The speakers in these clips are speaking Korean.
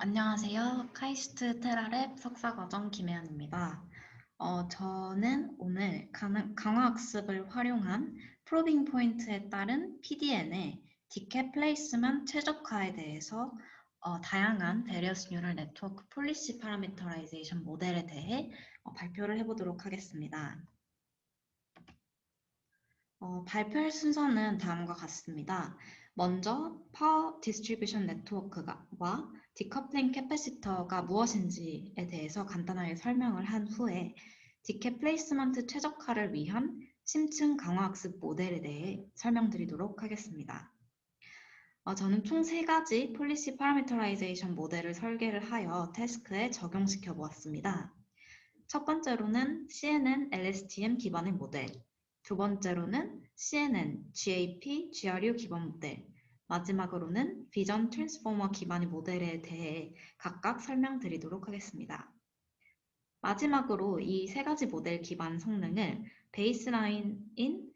안녕하세요. 카이스트 테라랩 석사과정 김혜연입니다. 저는 오늘 강화학습을 활용한 프로빙 포인트에 따른 PDN의 디캡 플레이스먼 최적화에 대해서 다양한 베리어스 뉴럴 네트워크 폴리시 파라미터라이제이션 모델에 대해 발표를 해보도록 하겠습니다. 발표할 순서는 다음과 같습니다. 먼저 파워 디스트리뷰션 네트워크와 디커플링 캐패시터가 무엇인지에 대해서 간단하게 설명을 한 후에 디캡 플레이스먼트 최적화를 위한 심층 강화학습 모델에 대해 설명드리도록 하겠습니다. 저는 총 3가지 폴리시 파라미터라이제이션 모델을 설계를 하여 태스크에 적용시켜 보았습니다. 첫 번째로는 CNN, LSTM 기반의 모델, 두 번째로는 CNN, GAP, GRU 기반 모델, 마지막으로는 비전 트랜스포머 기반의 모델에 대해 각각 설명드리도록 하겠습니다. 마지막으로 이 3가지 모델 기반 성능을 베이스라인인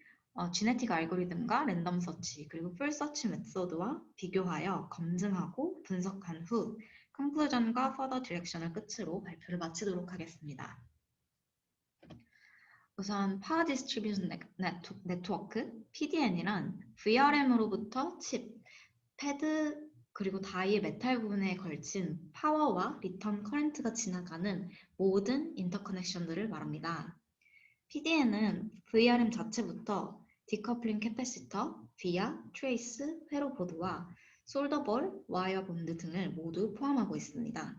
지네틱 알고리즘과 랜덤 서치 그리고 풀 서치 메소드와 비교하여 검증하고 분석한 후 컨클루전과 퍼더 디렉션을 끝으로 발표를 마치도록 하겠습니다. 우선 파워 디스트리뷰션 네트워크 (PDN이란) VRM으로부터 칩, 패드 그리고 다이의 메탈 부분에 걸친 파워와 리턴 커런트가 지나가는 모든 인터커넥션들을 말합니다. PDN은 VRM 자체부터 디커플링 캐패시터, 비아, 트레이스, 회로 보드와 솔더볼, 와이어 본드 등을 모두 포함하고 있습니다.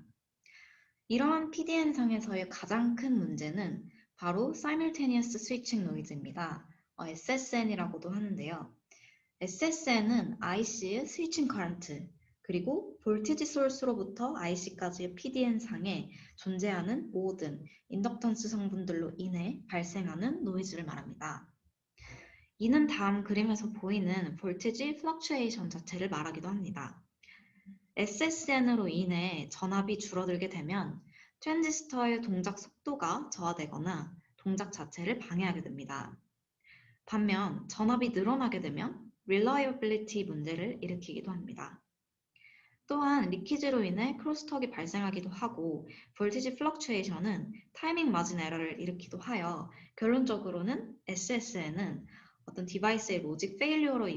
이러한 PDN상에서의 가장 큰 문제는 바로 Simultaneous Switching Noise입니다. SSN이라고도 하는데요. SSN은 IC의 스위칭 커런트, 그리고 볼티지 소스로부터 IC까지의 PDN상에 존재하는 모든 인덕턴스 성분들로 인해 발생하는 노이즈를 말합니다. 이는 다음 그림에서 보이는 볼티지 플럭추에이션 자체를 말하기도 합니다. SSN으로 인해 전압이 줄어들게 되면 트랜지스터의 동작 속도가 저하되거나 동작 자체를 방해하게 됩니다. 반면 전압이 늘어나게 되면 reliability 문제를 일으키기도 합니다. 또한 리키지로 인해 크로스톡이 발생하기도 하고 볼티지 플럭추에이션은 타이밍 마진 에러를 일으키기도 하여 결론적으로는 SSN은 어떤 디바이스의 로직 페일리어로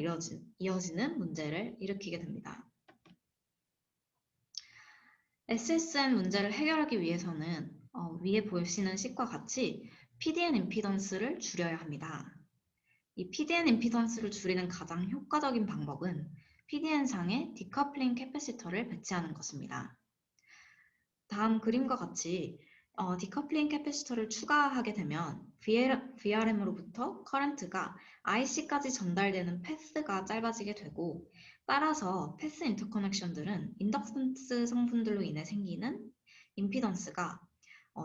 이어지는 문제를 일으키게 됩니다. SSN 문제를 해결하기 위해서는 위에 보시는 식과 같이 PDN 임피던스를 줄여야 합니다. 이 PDN 임피던스를 줄이는 가장 효과적인 방법은 PDN상에 디커플링 캐패시터를 배치하는 것입니다. 다음 그림과 같이 디커플링 캐패시터를 추가하게 되면 VRM으로부터 커런트가 IC까지 전달되는 패스가 짧아지게 되고 따라서 패스 인터커넥션들은 인덕턴스 성분들로 인해 생기는 임피던스가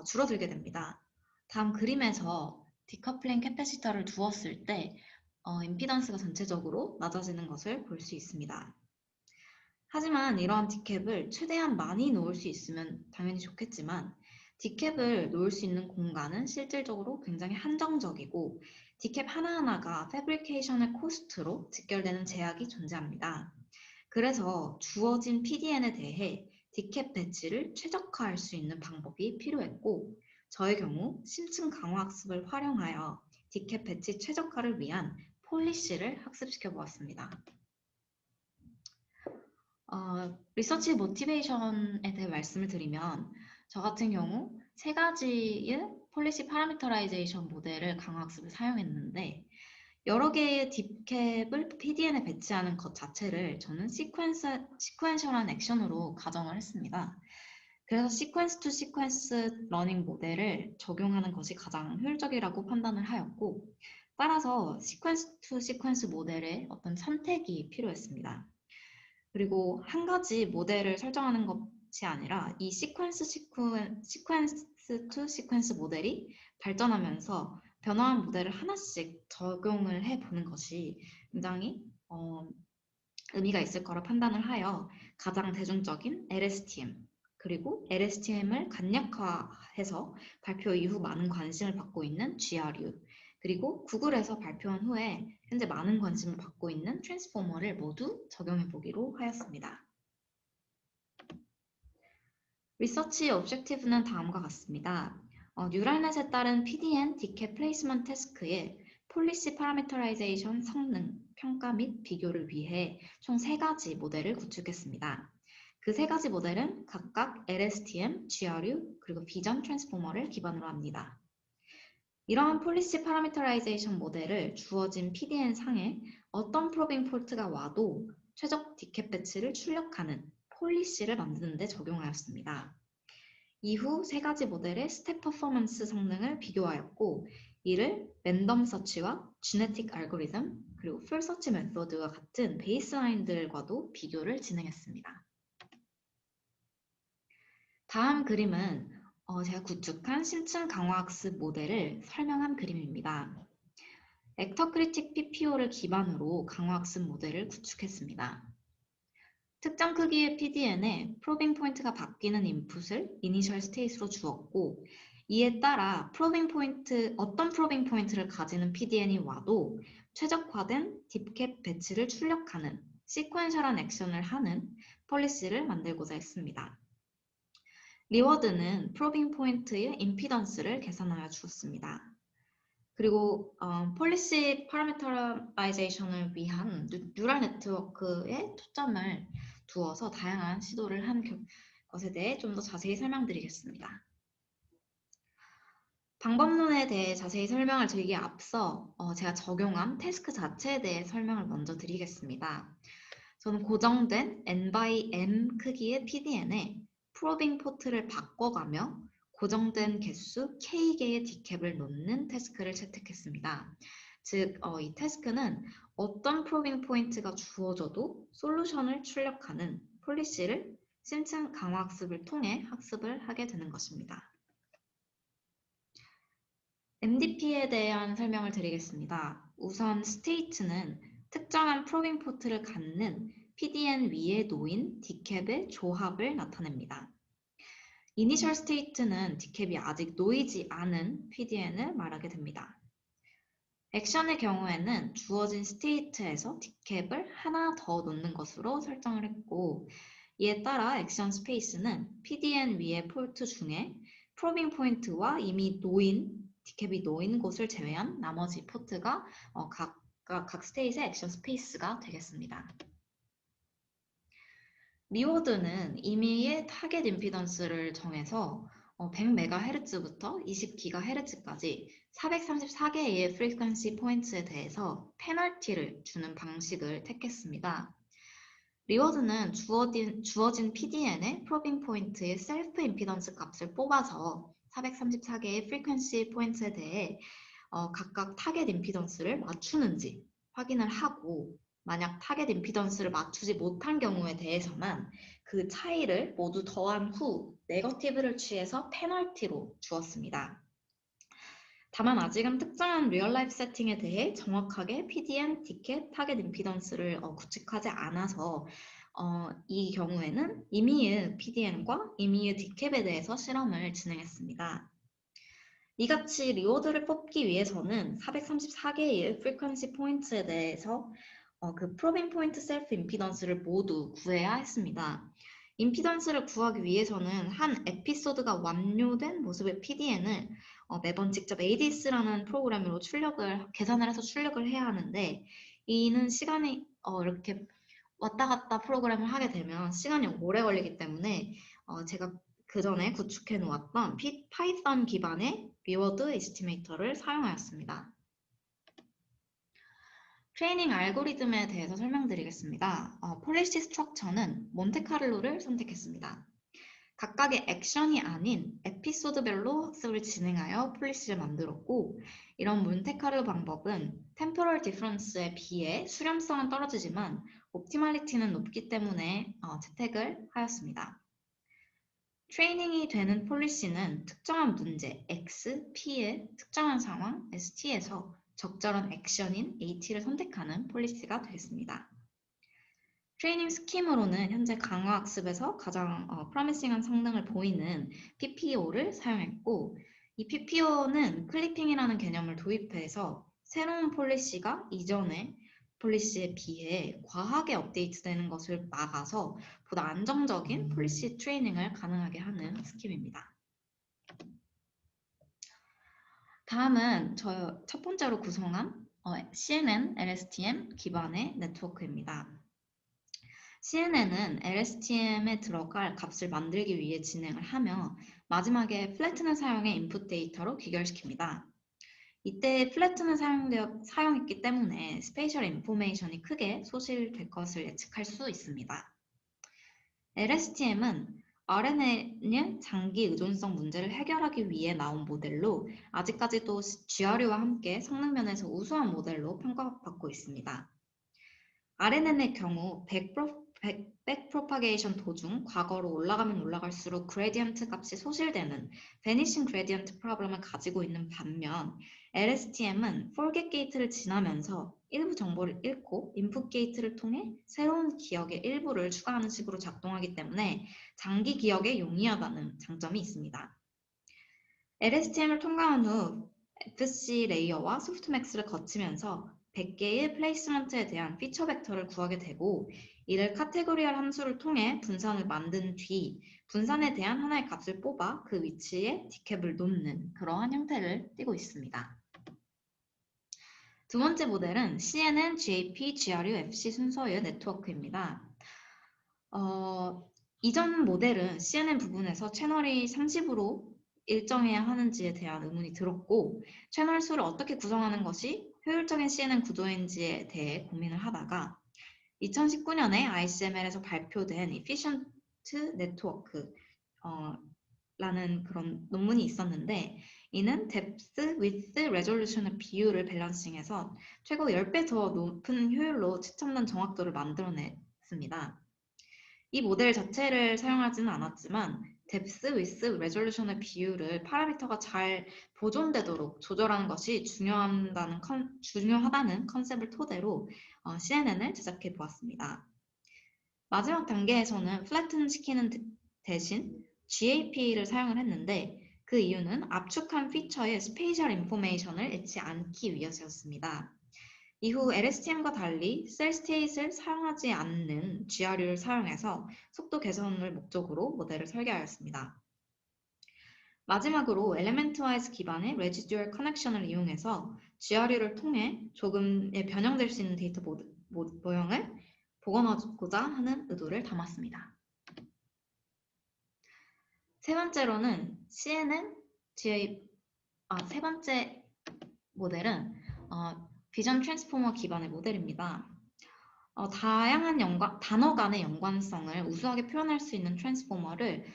줄어들게 됩니다. 다음 그림에서 디커플링 캐패시터를 두었을 때 임피던스가 전체적으로 낮아지는 것을 볼 수 있습니다. 하지만 이러한 디캡을 최대한 많이 놓을 수 있으면 당연히 좋겠지만 디캡을 놓을 수 있는 공간은 실질적으로 굉장히 한정적이고 디캡 하나하나가 패브리케이션의 코스트로 직결되는 제약이 존재합니다. 그래서 주어진 PDN에 대해 디캡 배치를 최적화할 수 있는 방법이 필요했고 저의 경우 심층 강화 학습을 활용하여 디캡 배치 최적화를 위한 폴리시를 학습시켜 보았습니다. 리서치 모티베이션에 대해 말씀을 드리면 저 같은 경우 3가지의 폴리시 파라미터라이제이션 모델을 강화학습에 사용했는데 여러 개의 딥캡을 PDN에 배치하는 것 자체를 저는 시퀀셜한 액션으로 가정을 했습니다. 그래서 시퀀스 투 시퀀스 러닝 모델을 적용하는 것이 가장 효율적이라고 판단을 하였고 따라서 시퀀스 투 시퀀스 모델의 어떤 선택이 필요했습니다. 그리고 한 가지 모델을 설정하는 것이 아니라 이 시퀀스 투 시퀀스 모델이 발전하면서 변화한 모델을 하나씩 적용을 해보는 것이 굉장히 의미가 있을 거라 판단을 하여 가장 대중적인 LSTM 그리고 LSTM을 간략화해서 발표 이후 많은 관심을 받고 있는 GRU 그리고 구글에서 발표한 후에 현재 많은 관심을 받고 있는 트랜스포머를 모두 적용해 보기로 하였습니다. 리서치 오브젝티브는 다음과 같습니다. 뉴럴넷에 따른 PDN 디캡 플레이스먼트 태스크의 폴리시 파라미터라이제이션 성능, 평가 및 비교를 위해 총 3가지 모델을 구축했습니다. 그 3가지 모델은 각각 LSTM, GRU, 그리고 비전 트랜스포머를 기반으로 합니다. 이러한 폴리시 파라미터라이제이션 모델을 주어진 PDN 상에 어떤 프로빙 폴트가 와도 최적 디캡 배치를 출력하는 폴리시를 만드는 데 적용하였습니다. 이후 3가지 모델의 스텝 퍼포먼스 성능을 비교하였고 이를 랜덤 서치와 지네틱 알고리즘 그리고 풀 서치 메소드와 같은 베이스라인들과도 비교를 진행했습니다. 다음 그림은 제가 구축한 심층 강화학습 모델을 설명한 그림입니다. 액터 크리틱 PPO를 기반으로 강화학습 모델을 구축했습니다. 특정 크기의 PDN에 프로빙 포인트가 바뀌는 인풋을 이니셜 스테이트로 주었고 이에 따라 어떤 프로빙 포인트를 가지는 PDN이 와도 최적화된 딥캡 배치를 출력하는 시퀀셜한 액션을 하는 폴리시를 만들고자 했습니다. 리워드는 프로빙 포인트의 임피던스를 계산하여 주었습니다. 그리고 폴리시 파라미터라이제이션을 위한 뉴럴 네트워크에 초점을 두어서 다양한 시도를 한 것에 대해 좀 더 자세히 설명드리겠습니다. 방법론에 대해 자세히 설명을 드리기에 앞서 제가 적용한 태스크 자체에 대해 설명을 먼저 드리겠습니다. 저는 고정된 n by m 크기의 PDN에 프로빙 포트를 바꿔가며 고정된 개수 K개의 디캡을 놓는 태스크를 채택했습니다. 즉, 이 태스크는 어떤 프로빙 포인트가 주어져도 솔루션을 출력하는 폴리시를 심층 강화학습을 통해 학습을 하게 되는 것입니다. MDP에 대한 설명을 드리겠습니다. 우선 스테이트는 특정한 프로빙 포트를 갖는 PDN 위에 놓인 디캡의 조합을 나타냅니다. 이니셜 스테이트는 디캡이 아직 놓이지 않은 PDN을 말하게 됩니다. 액션의 경우에는 주어진 스테이트에서 디캡을 하나 더 놓는 것으로 설정을 했고 이에 따라 액션 스페이스는 PDN 위의 폴트 중에 프로빙 포인트와 이미 디캡이 놓인 곳을 제외한 나머지 포트가 각 스테이트의 액션 스페이스가 되겠습니다. 리워드는 임의의 타겟 임피던스를 정해서 100MHz부터 20GHz까지 434개의 프리퀀시 포인트에 대해서 페널티를 주는 방식을 택했습니다. 리워드는 주어진 PDN의 프로빙 포인트의 셀프 임피던스 값을 뽑아서 434개의 프리퀀시 포인트에 대해 각각 타겟 임피던스를 맞추는지 확인을 하고 만약 타겟 임피던스를 맞추지 못한 경우에 대해서만 그 차이를 모두 더한 후 네거티브를 취해서 페널티로 주었습니다. 다만 아직은 특정한 리얼라이프 세팅에 대해 정확하게 PDN, 디캡, 타겟 임피던스를 구축하지 않아서 이 경우에는 임의의 PDN과 임의의 디캡에 대해서 실험을 진행했습니다. 이같이 리워드를 뽑기 위해서는 434개의 프리퀀시 포인트에 대해서 그 프로빙 포인트 셀프 임피던스를 모두 구해야 했습니다. 임피던스를 구하기 위해서는 한 에피소드가 완료된 모습의 PDN을 매번 직접 ADS라는 프로그램으로 계산을 해서 출력을 해야 하는데 이는 시간이 이렇게 왔다 갔다 프로그램을 하게 되면 시간이 오래 걸리기 때문에 제가 그 전에 구축해 놓았던 파이썬 기반의 리워드 에스티메이터를 사용하였습니다. 트레이닝 알고리즘에 대해서 설명드리겠습니다. 폴리시 스트럭처는 몬테카를로를 선택했습니다. 각각의 액션이 아닌 에피소드별로 학습을 진행하여 폴리시를 만들었고 이런 몬테카를로 방법은 템포럴 디퍼런스에 비해 수렴성은 떨어지지만 옵티멀리티는 높기 때문에 채택을 하였습니다. 트레이닝이 되는 폴리시는 특정한 문제 X, P의 특정한 상황 ST에서 적절한 액션인 AT를 선택하는 폴리시가 되겠습니다. 트레이닝 스킴으로는 현재 강화학습에서 가장 프로미싱한 성능을 보이는 PPO를 사용했고 이 PPO는 클리핑이라는 개념을 도입해서 새로운 폴리시가 이전에 폴리시에 비해 과하게 업데이트되는 것을 막아서 보다 안정적인 폴리시 트레이닝을 가능하게 하는 스킴입니다. 다음은 저 첫 번째로 구성한 CNN, LSTM 기반의 네트워크입니다. CNN은 LSTM에 들어갈 값을 만들기 위해 진행을 하며 마지막에 플래튼을 사용해 인풋 데이터로 귀결시킵니다. 이때 플래튼을 사용했기 때문에 스페이셜 인포메이션이 크게 소실될 것을 예측할 수 있습니다. LSTM은 RNN의 장기 의존성 문제를 해결하기 위해 나온 모델로 아직까지도 GRU와 함께 성능 면에서 우수한 모델로 평가받고 있습니다. RNN의 경우 백프로파게이션 도중 과거로 올라가면 올라갈수록 그레디언트 값이 소실되는 베니싱 그레디언트 프로블럼을 가지고 있는 반면 LSTM은 forget 게이트를 지나면서 일부 정보를 잃고 인풋 게이트를 통해 새로운 기억의 일부를 추가하는 식으로 작동하기 때문에 장기 기억에 용이하다는 장점이 있습니다. LSTM을 통과한 후 FC 레이어와 소프트맥스를 거치면서 100개의 플레이스먼트에 대한 피처 벡터를 구하게 되고 이를 카테고리얼 함수를 통해 분산을 만든 뒤 분산에 대한 하나의 값을 뽑아 그 위치에 디캡을 놓는 그러한 형태를 띠고 있습니다. 두 번째 모델은 CNN, GAP, GRU, FC 순서의 네트워크입니다. 이전 모델은 CNN 부분에서 채널이 30으로 일정해야 하는지에 대한 의문이 들었고 채널 수를 어떻게 구성하는 것이 효율적인 CNN 구조인지에 대해 고민을 하다가 2019년에 ICML에서 발표된 Efficient Network 라는 그런 논문이 있었는데 이는 Depth, Width, Resolution의 비율을 밸런싱해서 최고 10배 더 높은 효율로 최첨단 정확도를 만들어냈습니다. 이 모델 자체를 사용하지는 않았지만 Depth, Width, Resolution의 비율을 파라미터가 잘 보존되도록 조절하는 것이 중요하다는 컨셉을 토대로 CNN을 제작해 보았습니다. 마지막 단계에서는 플래튼 시키는 대신 GAP를 사용을 했는데 그 이유는 압축한 피처의 스페이셜 인포메이션을 잃지 않기 위해서였습니다. 이후 LSTM과 달리 셀 스테이트를 사용하지 않는 GRU를 사용해서 속도 개선을 목적으로 모델을 설계하였습니다. 마지막으로 엘리멘트와이즈 기반의 레지듀얼 커넥션을 이용해서 GRU를 통해 조금의 변형될 수 있는 데이터 모형을 복원하고자 하는 의도를 담았습니다. 세 번째로는 CNN, 세 번째 모델은 비전 트랜스포머 기반의 모델입니다. 다양한 단어 간의 연관성을 우수하게 표현할 수 있는 트랜스포머를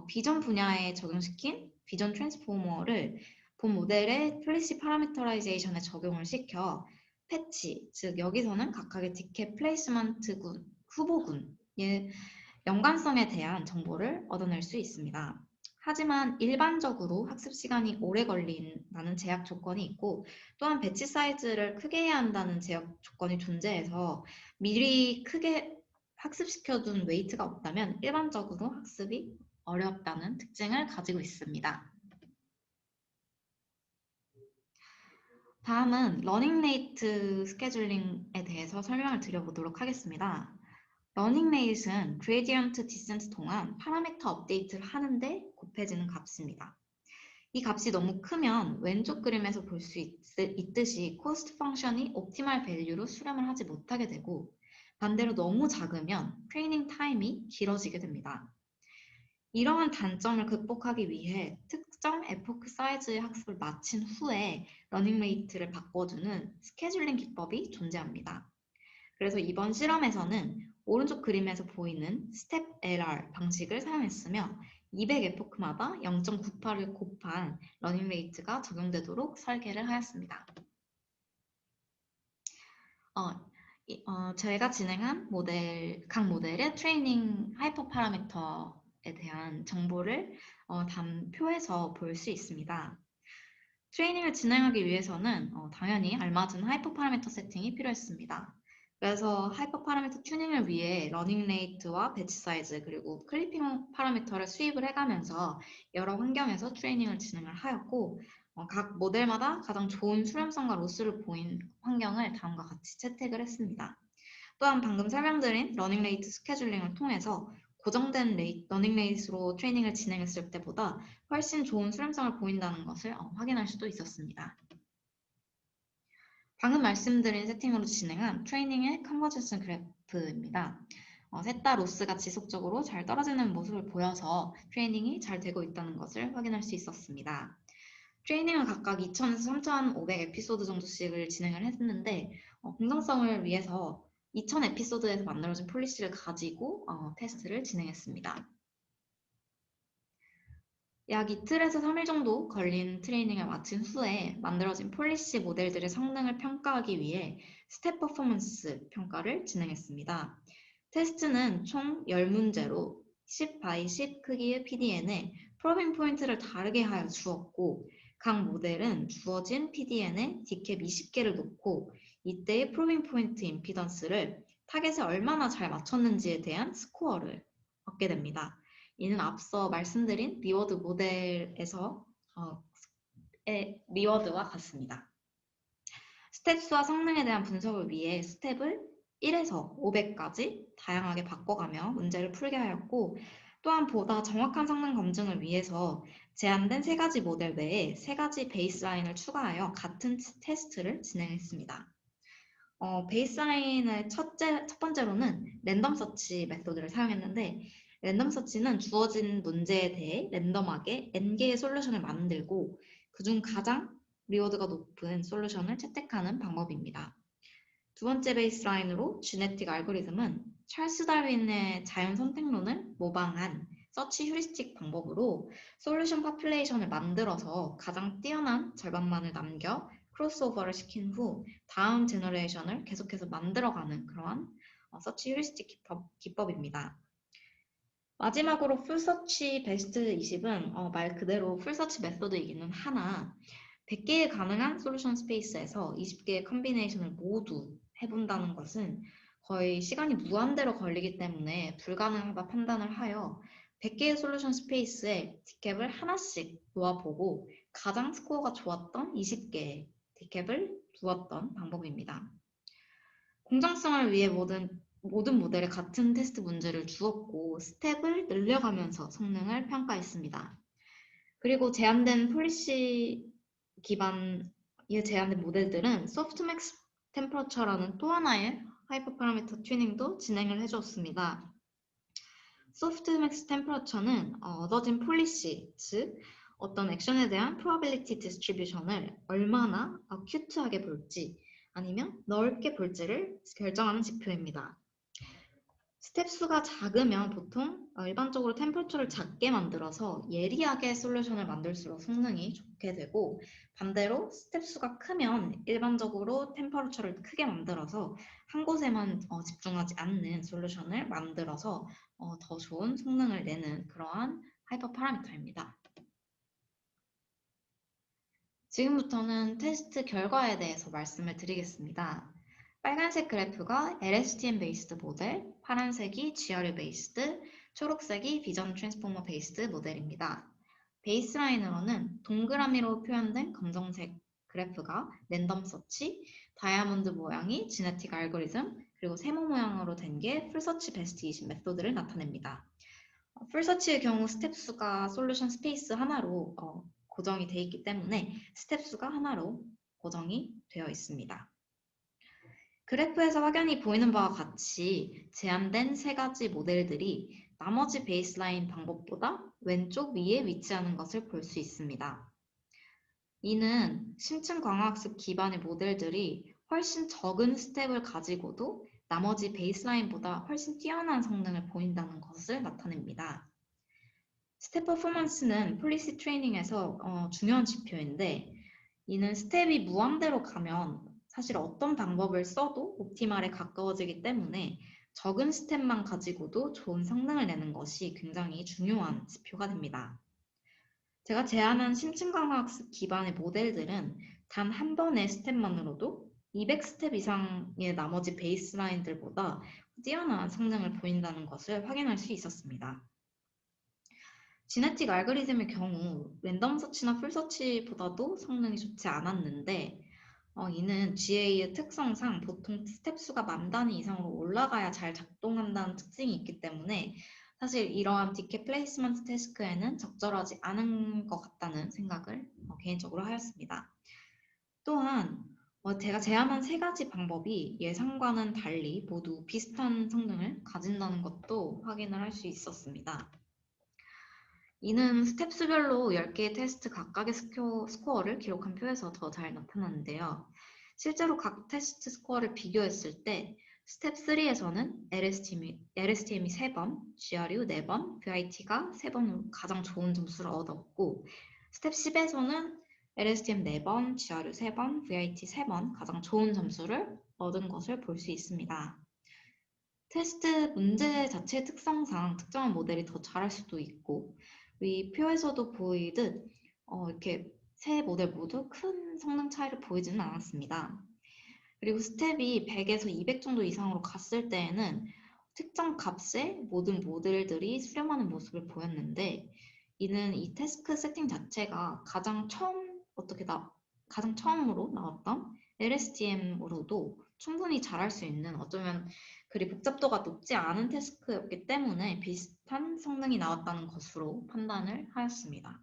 비전 분야에 적용시킨 비전 트랜스포머를 본 모델의 폴리시 파라미터라이제이션에 적용을 시켜 패치, 즉 여기서는 각각의 디캡 플레이스먼트 후보군의 연관성에 대한 정보를 얻어낼 수 있습니다. 하지만 일반적으로 학습 시간이 오래 걸린다는 제약 조건이 있고 또한 배치 사이즈를 크게 해야 한다는 제약 조건이 존재해서 미리 크게 학습시켜둔 웨이트가 없다면 일반적으로 학습이 어렵다는 특징을 가지고 있습니다. 다음은 러닝 레이트 스케줄링에 대해서 설명을 드려보도록 하겠습니다. 러닝 레이트는 그레디언트 디센트 동안 파라미터 업데이트를 하는데 곱해지는 값입니다. 이 값이 너무 크면 왼쪽 그림에서 볼 수 있듯이 코스트 펑션이 옵티멀 밸류로 수렴을 하지 못하게 되고 반대로 너무 작으면 트레이닝 타임이 길어지게 됩니다. 이러한 단점을 극복하기 위해 특정 에포크 사이즈의 학습을 마친 후에 러닝 레이트를 바꿔주는 스케줄링 기법이 존재합니다. 그래서 이번 실험에서는 오른쪽 그림에서 보이는 스텝 LR 방식을 사용했으며 200 에포크마다 0.98을 곱한 러닝 레이트가 적용되도록 설계를 하였습니다. 저희가 진행한 각 모델의 트레이닝 하이퍼 파라미터에 대한 정보를 표에서 볼 수 있습니다. 트레이닝을 진행하기 위해서는 당연히 알맞은 하이퍼 파라미터 세팅이 필요했습니다. 그래서 하이퍼 파라미터 튜닝을 위해 러닝 레이트와 배치 사이즈 그리고 클리핑 파라미터를 수입을 해가면서 여러 환경에서 트레이닝을 진행을 하였고 각 모델마다 가장 좋은 수렴성과 로스를 보인 환경을 다음과 같이 채택을 했습니다. 또한 방금 설명드린 러닝 레이트 스케줄링을 통해서 고정된 러닝 레이스로 트레이닝을 진행했을 때보다 훨씬 좋은 수렴성을 보인다는 것을 확인할 수도 있었습니다. 방금 말씀드린 세팅으로 진행한 트레이닝의 컨버전스 그래프입니다. 셋 다 로스가 지속적으로 잘 떨어지는 모습을 보여서 트레이닝이 잘 되고 있다는 것을 확인할 수 있었습니다. 트레이닝은 각각 2,000에서 3,500 에피소드 정도씩을 진행을 했는데 공정성을 위해서 2,000 에피소드에서 만들어진 폴리시를 가지고 테스트를 진행했습니다. 약 이틀에서 3일 정도 걸린 트레이닝을 마친 후에 만들어진 폴리시 모델들의 성능을 평가하기 위해 스텝 퍼포먼스 평가를 진행했습니다. 테스트는 총 10문제로 10 by 10 크기의 PDN에 프로빙 포인트를 다르게 하여 주었고 각 모델은 주어진 PDN에 D캡 20개를 놓고 이때의 프로빙 포인트 임피던스를 타겟에 얼마나 잘 맞췄는지에 대한 스코어를 얻게 됩니다. 이는 앞서 말씀드린 리워드 모델에서 리워드와 같습니다. 스텝 수와 성능에 대한 분석을 위해 스텝을 1에서 500까지 다양하게 바꿔가며 문제를 풀게 하였고 또한 보다 정확한 성능 검증을 위해서 제한된 3가지 모델 외에 3가지 베이스라인을 추가하여 같은 테스트를 진행했습니다. 베이스라인의 첫 번째로는 랜덤 서치 메소드를 사용했는데 랜덤 서치는 주어진 문제에 대해 랜덤하게 n개의 솔루션을 만들고 그중 가장 리워드가 높은 솔루션을 채택하는 방법입니다. 두 번째 베이스라인으로 지네틱 알고리즘은 찰스 다윈의 자연 선택론을 모방한 서치 휴리스틱 방법으로 솔루션 파퓰레이션을 만들어서 가장 뛰어난 절반만을 남겨 크로스오버를 시킨 후 다음 제너레이션을 계속해서 만들어가는 그러한 서치 휴리스틱 기법입니다. 마지막으로 풀서치 베스트 20은 말 그대로 풀서치 메소드이기는 하나 100개의 가능한 솔루션 스페이스에서 20개의 컨비네이션을 모두 해본다는 것은 거의 시간이 무한대로 걸리기 때문에 불가능하다 판단을 하여 100개의 솔루션 스페이스에 D캡을 하나씩 놓아보고 가장 스코어가 좋았던 20개의 D캡을 두었던 방법입니다. 공정성을 위해 모든 모델에 같은 테스트 문제를 주었고 스텝을 늘려가면서 성능을 평가했습니다. 그리고 제한된 폴리시 기반의 제한된 모델들은 소프트맥스 템퍼러처라는 또 하나의 하이퍼 파라미터 튜닝도 진행을 해주었습니다. 소프트맥스 템퍼러처는 얻어진 폴리시, 즉 어떤 액션에 대한 probability distribution을 얼마나 어큐트하게 볼지 아니면 넓게 볼지를 결정하는 지표입니다. 스텝 수가 작으면 보통 일반적으로 템퍼처를 작게 만들어서 예리하게 솔루션을 만들수록 성능이 좋게 되고 반대로 스텝 수가 크면 일반적으로 템퍼처를 크게 만들어서 한 곳에만 집중하지 않는 솔루션을 만들어서 더 좋은 성능을 내는 그러한 하이퍼 파라미터입니다. 지금부터는 테스트 결과에 대해서 말씀을 드리겠습니다. 빨간색 그래프가 LSTM 베이스드 모델, 파란색이 GRU 베이스드, 초록색이 비전 트랜스포머 베이스드 모델입니다. 베이스라인으로는 동그라미로 표현된 검정색 그래프가 랜덤 서치, 다이아몬드 모양이 지네틱 알고리즘, 그리고 세모 모양으로 된 게 풀서치 베스트 20 메소드를 나타냅니다. 풀서치의 경우 스텝 수가 솔루션 스페이스 하나로 고정이 되어 있기 때문에 스텝 수가 하나로 고정이 되어 있습니다. 그래프에서 확연히 보이는 바와 같이 제한된 3가지 모델들이 나머지 베이스라인 방법보다 왼쪽 위에 위치하는 것을 볼 수 있습니다. 이는 심층 광학습 기반의 모델들이 훨씬 적은 스텝을 가지고도 나머지 베이스라인보다 훨씬 뛰어난 성능을 보인다는 것을 나타냅니다. 스텝 퍼포먼스는 폴리시 트레이닝에서 중요한 지표인데 이는 스텝이 무한대로 가면 사실 어떤 방법을 써도 옵티말에 가까워지기 때문에 적은 스텝만 가지고도 좋은 성능을 내는 것이 굉장히 중요한 지표가 됩니다. 제가 제안한 심층광학습 기반의 모델들은 단 한 번의 스텝만으로도 200스텝 이상의 나머지 베이스라인들보다 뛰어난 성능을 보인다는 것을 확인할 수 있었습니다. 지네틱 알고리즘의 경우 랜덤 서치나 풀 서치보다도 성능이 좋지 않았는데 이는 GA의 특성상 보통 스텝 수가 10,000단위 이상으로 올라가야 잘 작동한다는 특징이 있기 때문에 사실 이러한 디켓 플레이스먼트 태스크에는 적절하지 않은 것 같다는 생각을 개인적으로 하였습니다. 또한 제가 제안한 세 가지 방법이 예상과는 달리 모두 비슷한 성능을 가진다는 것도 확인을 할 수 있었습니다. 이는 스텝스별로 10개의 테스트 각각의 스코어를 기록한 표에서 더 잘 나타나는데요. 실제로 각 테스트 스코어를 비교했을 때 스텝 3에서는 LSTM이 3번, GRU 4번, VIT가 3번으로 가장 좋은 점수를 얻었고 스텝 10에서는 LSTM 4번, GRU 3번, VIT 3번 가장 좋은 점수를 얻은 것을 볼 수 있습니다. 테스트 문제 자체의 특성상 특정한 모델이 더 잘할 수도 있고 이 표에서도 보이듯 이렇게 세 모델 모두 큰 성능 차이를 보이지는 않았습니다. 그리고 스텝이 100에서 200 정도 이상으로 갔을 때에는 특정 값의 모든 모델들이 수렴하는 모습을 보였는데 이는 이 태스크 세팅 자체가 가장 처음으로 나왔던 LSTM으로도 충분히 잘할 수 있는 어쩌면 그리 복잡도가 높지 않은 태스크였기 때문에 비슷한 성능이 나왔다는 것으로 판단을 하였습니다.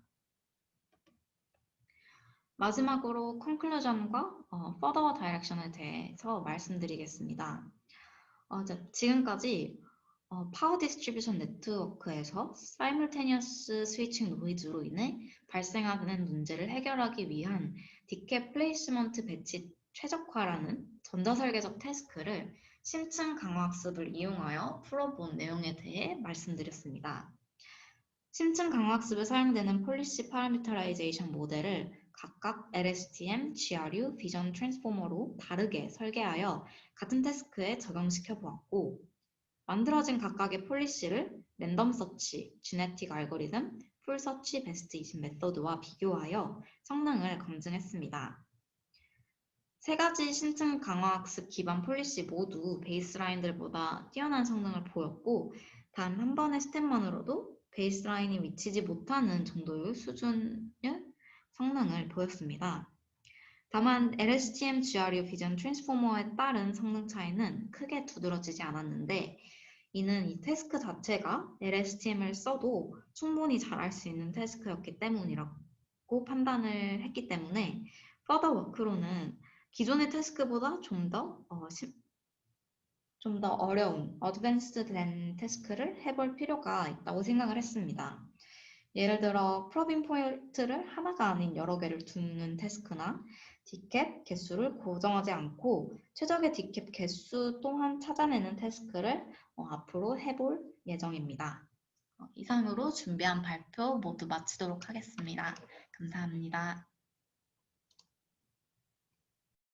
마지막으로 컨클루전과 further direction에 대해서 말씀드리겠습니다. 지금까지 파워 디스트리뷰션 네트워크에서 사이멀테니어스 스위칭 노이즈로 인해 발생하는 문제를 해결하기 위한 디켓 플레이스먼트 배치 최적화라는 전자설계적 태스크를 심층 강화학습을 이용하여 풀어본 내용에 대해 말씀드렸습니다. 심층 강화학습에 사용되는 폴리시 파라미터라이제이션 모델을 각각 LSTM, GRU, 비전 트랜스포머로 다르게 설계하여 같은 태스크에 적용시켜 보았고 만들어진 각각의 폴리시를 랜덤 서치, 지네틱 알고리즘, 풀 서치 베스트 20 메서드와 비교하여 성능을 검증했습니다. 세 가지 심층 강화학습 기반 폴리시 모두 베이스라인들보다 뛰어난 성능을 보였고 단 한 번의 스텝만으로도 베이스라인이 미치지 못하는 정도의 수준의 성능을 보였습니다. 다만 LSTM, GRU, 비전 트랜스포머에 따른 성능 차이는 크게 두드러지지 않았는데 이는 이 태스크 자체가 LSTM을 써도 충분히 잘할 수 있는 태스크였기 때문이라고 판단을 했기 때문에 further work로는 기존의 태스크보다 좀 더 어려운 어드밴스드 된 태스크를 해볼 필요가 있다고 생각을 했습니다. 예를 들어 프로빙 포인트를 하나가 아닌 여러 개를 두는 태스크나 디캡 개수를 고정하지 않고 최적의 디캡 개수 또한 찾아내는 태스크를 앞으로 해볼 예정입니다. 이상으로 준비한 발표 모두 마치도록 하겠습니다. 감사합니다.